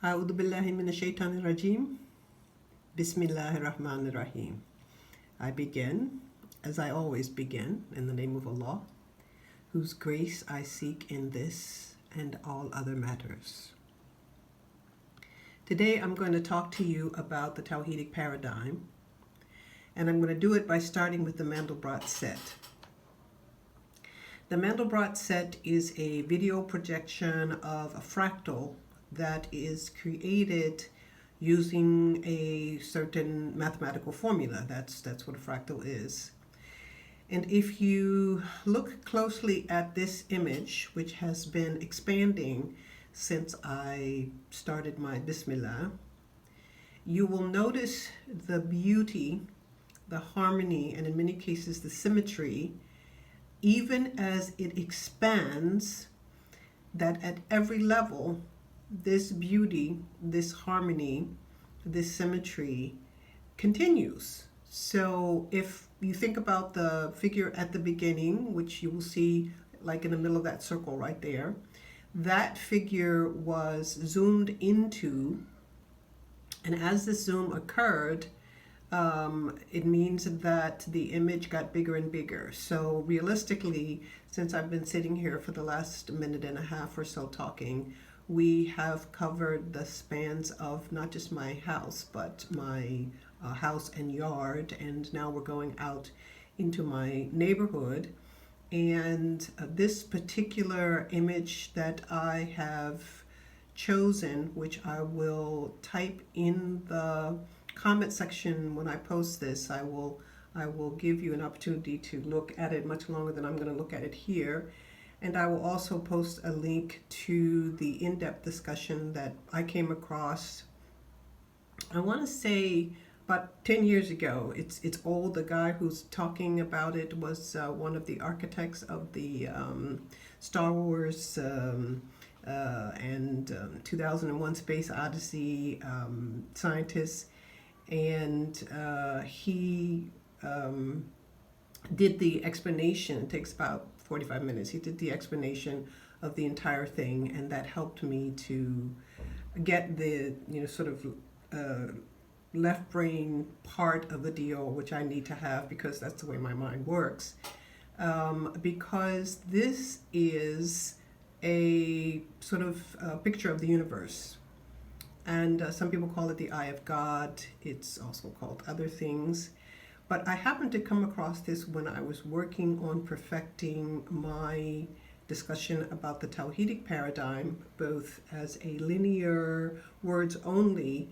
A'udhu billahi minash shaitanir rajim. Bismillahir rahmanir rahim. I begin, as I always begin, in the name of Allah, whose grace I seek in this and all other matters. Today I'm going to talk to you about the Tawhidic paradigm, and I'm going to do it by starting with the Mandelbrot Set. The Mandelbrot Set is a video projection of a fractal that is created using a certain mathematical formula. That's what a fractal is. And if you look closely at this image, which has been expanding since I started my Bismillah, you will notice the beauty, the harmony, and in many cases the symmetry, even as it expands, that at every level, this beauty, this harmony, this symmetry continues. So if you think about the figure at the beginning, which you will see like in the middle of that circle right there, that figure was zoomed into, and as this zoom occurred, it means that the image got bigger and bigger. So realistically, since I've been sitting here for the last minute and a half or so talking, we have covered the spans of not just my house, but my house and yard, and now we're going out into my neighborhood. And this particular image that I have chosen, which I will type in the comment section when I post this, I will give you an opportunity to look at it much longer than I'm going to look at it here. And I will also post a link to the in-depth discussion that I came across, I want to say about 10 years ago. It's old. The guy who's talking about it was one of the architects of the Star Wars and 2001 Space Odyssey scientist. And he did the explanation. It takes about 45 minutes. He did the explanation of the entire thing, and that helped me to get the sort of left brain part of the deal, which I need to have because that's the way my mind works. Because this is a sort of picture of the universe. And some people call it the eye of God. It's also called other things. But I happened to come across this when I was working on perfecting my discussion about the Tawhidic paradigm, both as a linear, words-only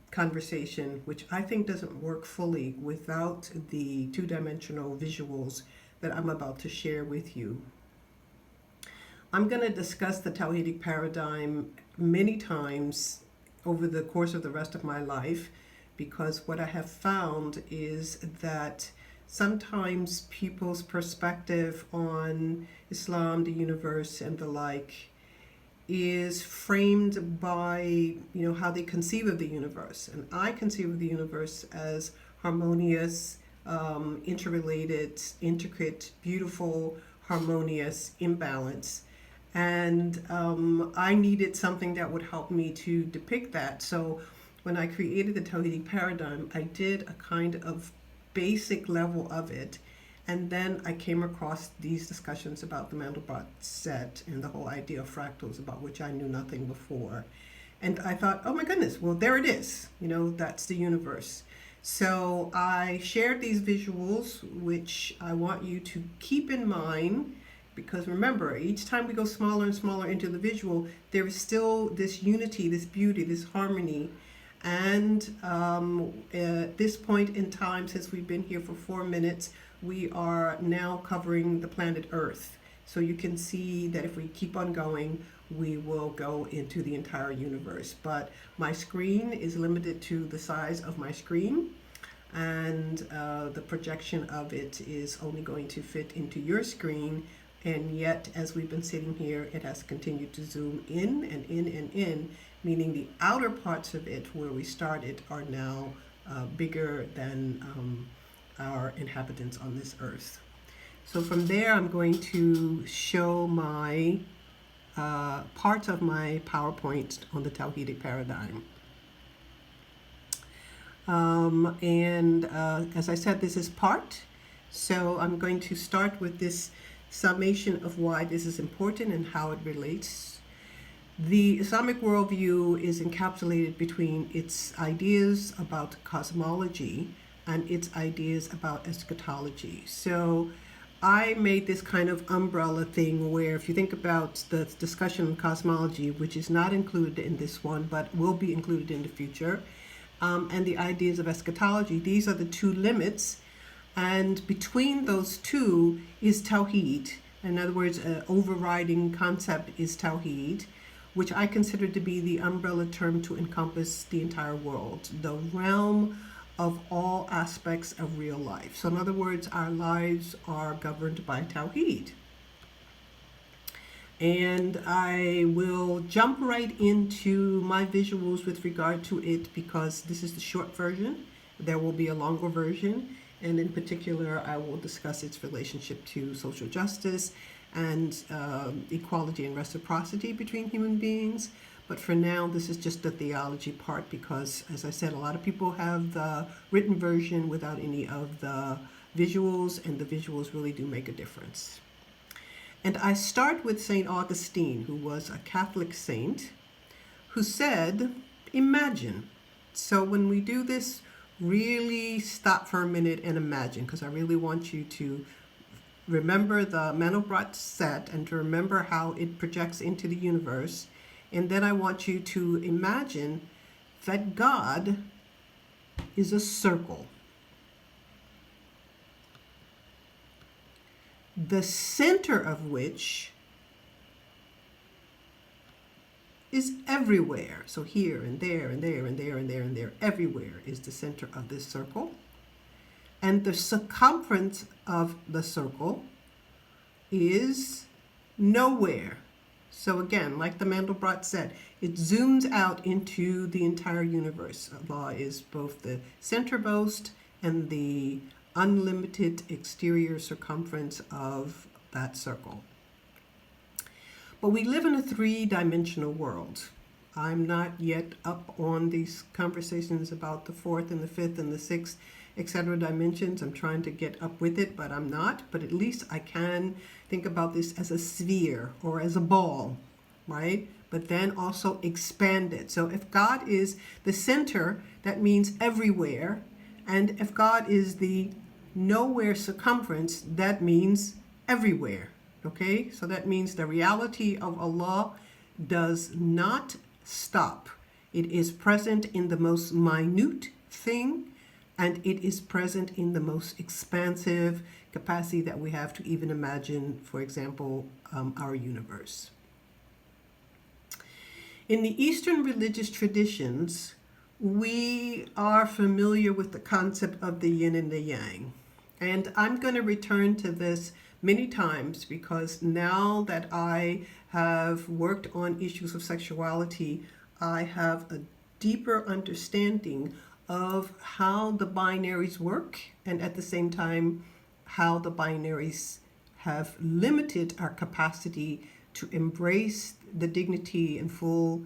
conversation, which I think doesn't work fully without the two-dimensional visuals that I'm about to share with you. I'm going to discuss the Tawhidic paradigm many times over the course of the rest of my life, because what I have found is that sometimes people's perspective on Islam, the universe, and the like is framed by how they conceive of the universe. And I conceive of the universe as harmonious, interrelated, intricate, beautiful, harmonious, imbalanced. And I needed something that would help me to depict that. So when I created the Tawhidic paradigm, I did a kind of basic level of it. And then I came across these discussions about the Mandelbrot set and the whole idea of fractals, about which I knew nothing before. And I thought, oh my goodness, well, there it is. That's the universe. So I shared these visuals, which I want you to keep in mind, because remember, each time we go smaller and smaller into the visual, there is still this unity, this beauty, this harmony. And at this point in time, since we've been here for 4 minutes, we are now covering the planet Earth. So you can see that if we keep on going, we will go into the entire universe. But my screen is limited to the size of my screen, and the projection of it is only going to fit into your screen. And yet, as we've been sitting here, it has continued to zoom in and in and in, meaning the outer parts of it where we started are now bigger than our inhabitants on this earth. So from there, I'm going to show my part of my PowerPoint on the Tawhidic paradigm. As I said, this is part. So I'm going to start with this summation of why this is important and how it relates. The Islamic worldview is encapsulated between its ideas about cosmology and its ideas about eschatology. So I made this kind of umbrella thing where if you think about the discussion on cosmology, which is not included in this one, but will be included in the future, and the ideas of eschatology, these are the two limits. And between those two is Tawhid. In other words, an overriding concept is Tawhid, which I consider to be the umbrella term to encompass the entire world, the realm of all aspects of real life. So in other words, our lives are governed by Tawhid. And I will jump right into my visuals with regard to it because this is the short version. There will be a longer version. And in particular, I will discuss its relationship to social justice and equality and reciprocity between human beings. But for now, this is just the theology part because, as I said, a lot of people have the written version without any of the visuals, and the visuals really do make a difference. And I start with St. Augustine, who was a Catholic saint, who said, imagine. So when we do this, really stop for a minute and imagine, because I really want you to remember the Mandelbrot set and to remember how it projects into the universe. And then I want you to imagine that God is a circle. The center of which is everywhere. So here and there and there and there and there and there, everywhere is the center of this circle. And the circumference of the circle is nowhere. So again, like the Mandelbrot said, it zooms out into the entire universe. Allah is both the centermost and the unlimited exterior circumference of that circle. But we live in a three-dimensional world. I'm not yet up on these conversations about the fourth and the fifth and the sixth, etc. dimensions. I'm trying to get up with it, but I'm not. But at least I can think about this as a sphere or as a ball, right? But then also expand it. So if God is the center, that means everywhere. And if God is the nowhere circumference, that means everywhere. Okay, so that means the reality of Allah does not stop. It is present in the most minute thing, and it is present in the most expansive capacity that we have to even imagine, for example, our universe. In the Eastern religious traditions, we are familiar with the concept of the yin and the yang. And I'm going to return to this many times because now that I have worked on issues of sexuality, I have a deeper understanding of how the binaries work and at the same time how the binaries have limited our capacity to embrace the dignity and full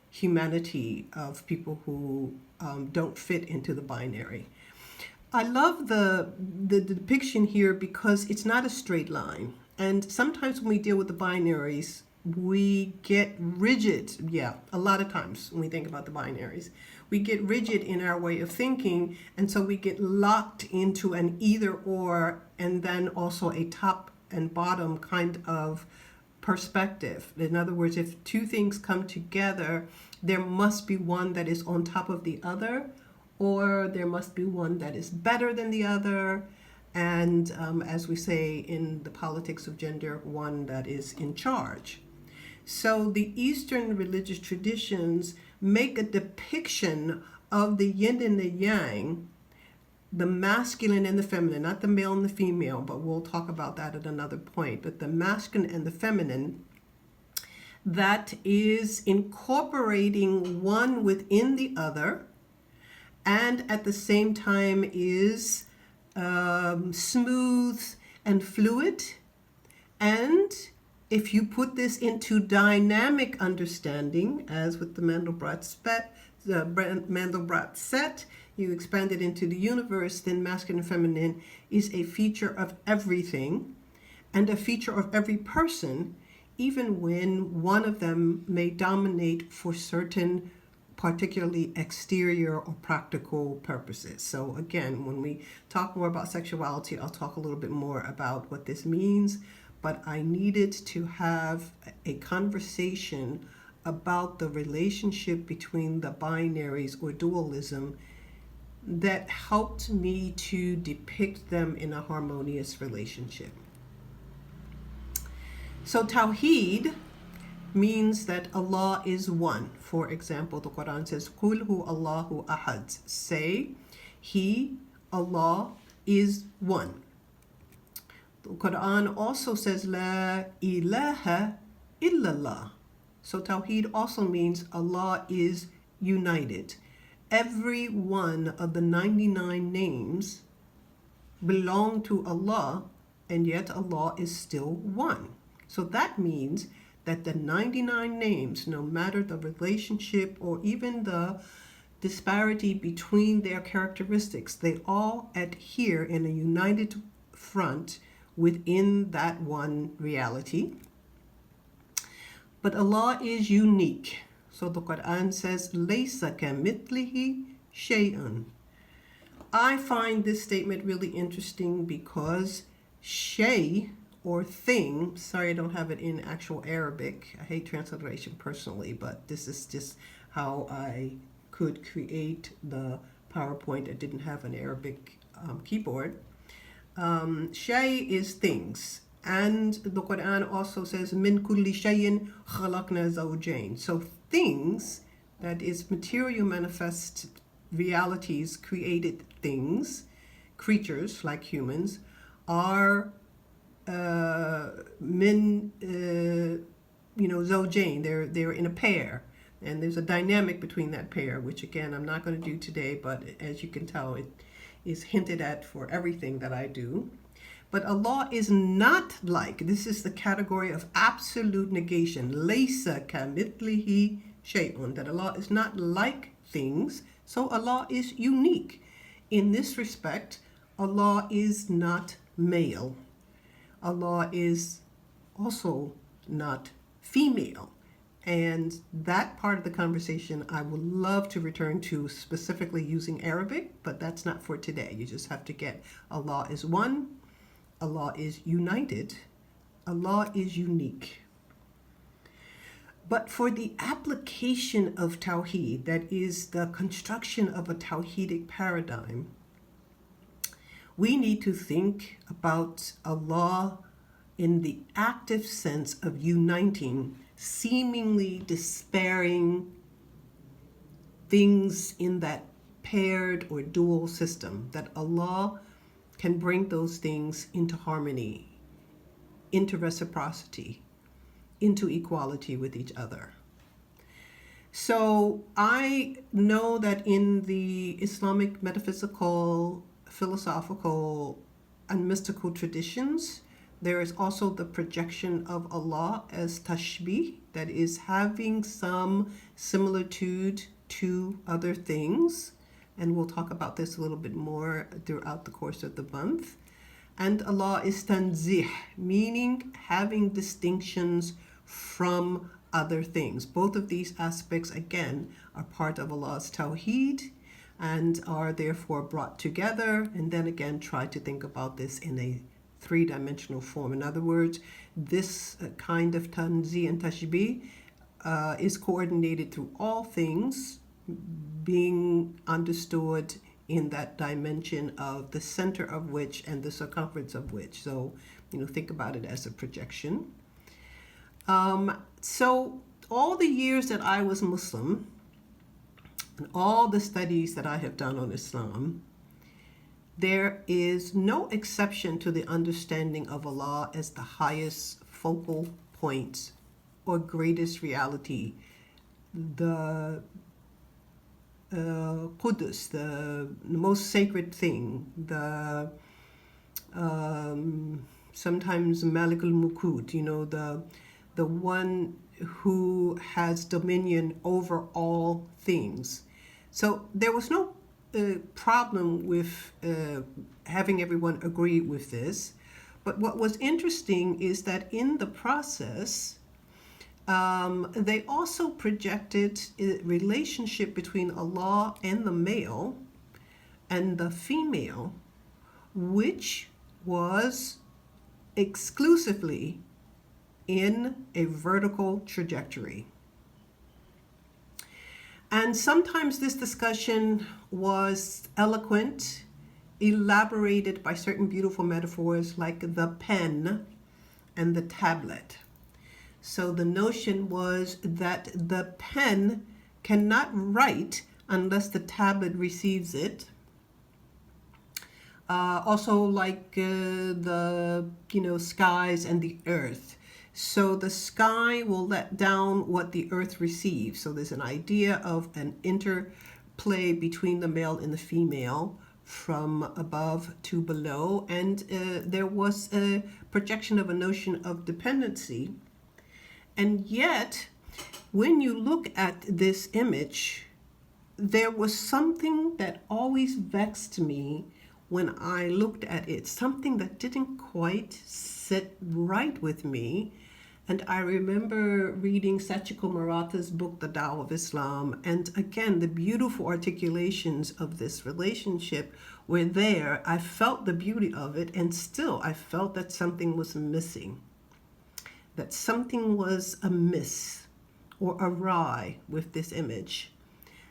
humanity of people who don't fit into the binary. I love the depiction here because it's not a straight line. And sometimes when we deal with the binaries, we get rigid. Yeah, a lot of times when we think about the binaries, we get rigid in our way of thinking. And so we get locked into an either or and then also a top and bottom kind of perspective. In other words, if two things come together, there must be one that is on top of the other, or there must be one that is better than the other, and as we say in the politics of gender, one that is in charge. So the Eastern religious traditions make a depiction of the yin and the yang, the masculine and the feminine, not the male and the female, but we'll talk about that at another point, but the masculine and the feminine, that is incorporating one within the other, and at the same time is smooth and fluid, and If you put this into dynamic understanding, as with the Mandelbrot set, you expand it into the universe, then masculine and feminine is a feature of everything and a feature of every person, even when one of them may dominate for certain particularly exterior or practical purposes. So again, when we talk more about sexuality, I'll talk a little bit more about what this means, but I needed to have a conversation about the relationship between the binaries or dualism that helped me to depict them in a harmonious relationship. So Tawhid means that Allah is one. For example, the Quran says, "Qul hu Allahu ahad." Say, He, Allah, is one. The Quran also says, "La ilaha illallah." So Tawhid also means Allah is united. Every one of the 99 names belong to Allah, and yet Allah is still one. So that means that the 99 names, no matter the relationship or even the disparity between their characteristics, they all adhere in a united front within that one reality. But Allah is unique. So the Quran says, "Laysa kamithlihi shay'un." I find this statement really interesting because shay, or thing, sorry I don't have it in actual Arabic. I hate transliteration personally, but this is just how I could create the PowerPoint. I didn't have an Arabic keyboard. Shay is things. And the Quran also says, "Min kulli shayin khalaqna zawjayn." So things, that is material manifest realities, created things, creatures like humans, are min zawjayn. They're in a pair, and there's a dynamic between that pair, which again I'm not going to do today, but as you can tell, it is hinted at for everything that I do. But Allah is not like, this is the category of absolute negation, laysa kamithlihi shay'un, that Allah is not like things, so Allah is unique. In this respect, Allah is not male. Allah is also not female. And that part of the conversation I would love to return to, specifically using Arabic, but that's not for today. You just have to get Allah is one, Allah is united, Allah is unique. But for the application of Tawheed, that is the construction of a Tawhidic paradigm, we need to think about Allah in the active sense of uniting seemingly despairing things in that paired or dual system, that Allah can bring those things into harmony, into reciprocity, into equality with each other. So I know that in the Islamic metaphysical, philosophical, and mystical traditions, there is also the projection of Allah as tashbih, that is having some similitude to other things. And we'll talk about this a little bit more throughout the course of the month. And Allah is tanzih, meaning having distinctions from other things. Both of these aspects, again, are part of Allah's Tawheed and are therefore brought together. And then again, try to think about this in a three-dimensional form. In other words, this kind of tanzih and tashbih is coordinated through all things, being understood in that dimension of the center of which and the circumference of which. So, think about it as a projection. So all the years that I was Muslim and all the studies that I have done on Islam, there is no exception to the understanding of Allah as the highest focal point or greatest reality, the Qudus, the most sacred thing, the sometimes Malik al-Muluk, the one who has dominion over all things. So there was no problem with having everyone agree with this. But what was interesting is that in the process, they also projected a relationship between Allah and the male and the female, which was exclusively in a vertical trajectory. And sometimes this discussion was eloquent, elaborated by certain beautiful metaphors like the pen and the tablet. So the notion was that the pen cannot write unless the tablet receives it. Also like the skies and the earth. So the sky will let down what the earth receives. So there's an idea of an interplay between the male and the female from above to below. And there was a projection of a notion of dependency. And yet, when you look at this image, there was something that always vexed me when I looked at it, something that didn't quite sit right with me. And I remember reading Sachiko Maratha's book, The Tao of Islam, and again, the beautiful articulations of this relationship were there. I felt the beauty of it, and still I felt that something was missing, that something was amiss or awry with this image.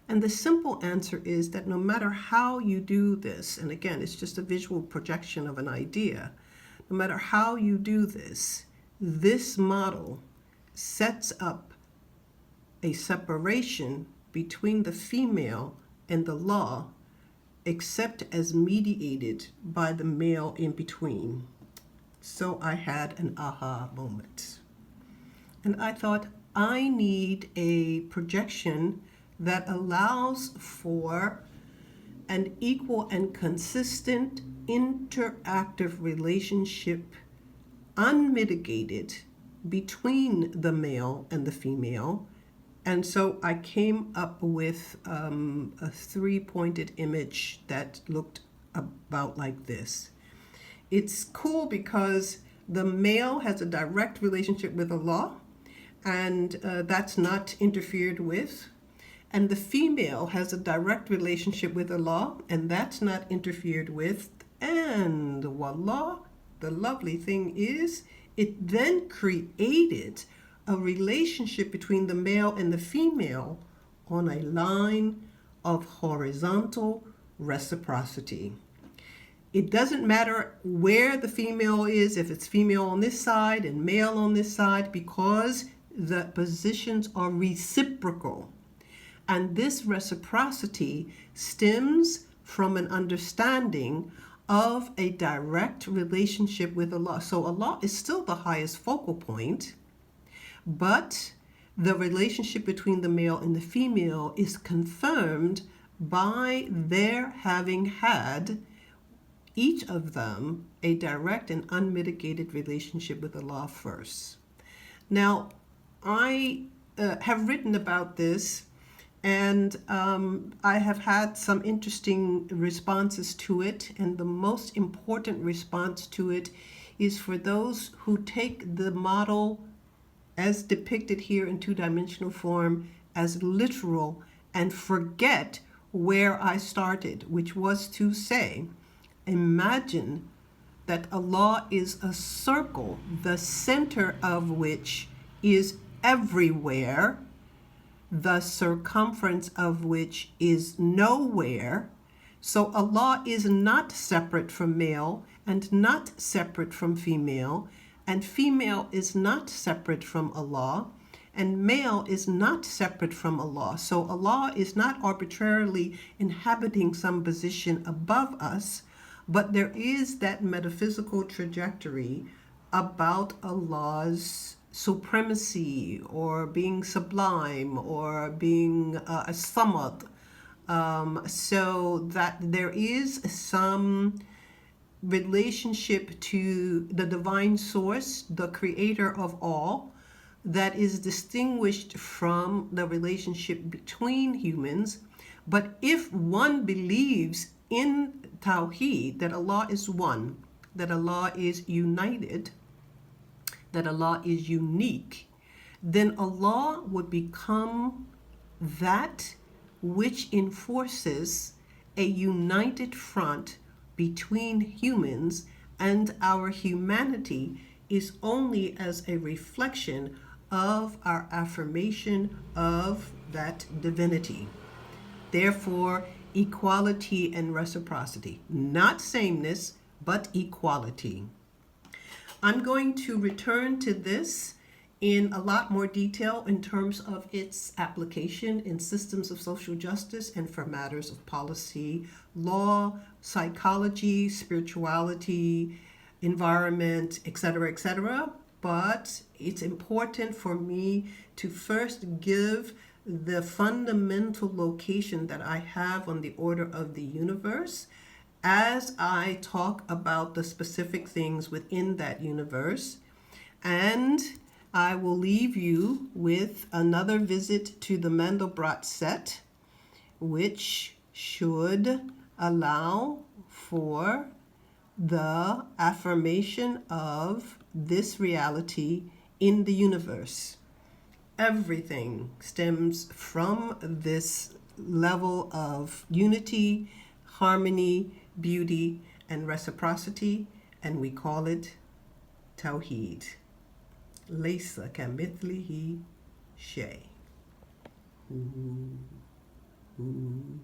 And the simple answer is that no matter how you do this, and again, it's just a visual projection of an idea, no matter how you do this, this model sets up a separation between the female and the law, except as mediated by the male in between. So I had an aha moment. And I thought, I need a projection that allows for an equal and consistent interactive relationship, unmitigated, between the male and the female. And so I came up with a three-pointed image that looked about like this. It's cool because the male has a direct relationship with Allah, and that's not interfered with. And the female has a direct relationship with Allah, and that's not interfered with. And voila, the lovely thing is, it then created a relationship between the male and the female on a line of horizontal reciprocity. It doesn't matter where the female is, if it's female on this side and male on this side, because the positions are reciprocal. And this reciprocity stems from an understanding of a direct relationship with Allah. So Allah is still the highest focal point, but the relationship between the male and the female is confirmed by their having had, each of them, a direct and unmitigated relationship with Allah first. Now, I have written about this, and I have had some interesting responses to it. And the most important response to it is for those who take the model as depicted here in two-dimensional form as literal and forget where I started, which was to say, imagine that Allah is a circle, the center of which is everywhere, the circumference of which is nowhere. So Allah is not separate from male and not separate from female, and female is not separate from Allah, and male is not separate from Allah. So Allah is not arbitrarily inhabiting some position above us, but there is that metaphysical trajectory about Allah's supremacy or being sublime or being a samad, so that there is some relationship to the divine source, the creator of all, that is distinguished from the relationship between humans. But if one believes in Tawhid, that Allah is one, that Allah is united, that Allah is unique, then Allah would become that which enforces a united front between humans, and our humanity is only as a reflection of our affirmation of that divinity. Therefore, equality and reciprocity, not sameness, but equality. I'm going to return to this in a lot more detail in terms of its application in systems of social justice and for matters of policy, law, psychology, spirituality, environment, etc., etc. But it's important for me to first give the fundamental location that I have on the order of the universe as I talk about the specific things within that universe. And I will leave you with another visit to the Mandelbrot set, which should allow for the affirmation of this reality in the universe. Everything stems from this level of unity, harmony, beauty, and reciprocity, and we call it Tawhid. Laysa kamithlihi shay. Ooh, ooh, ooh.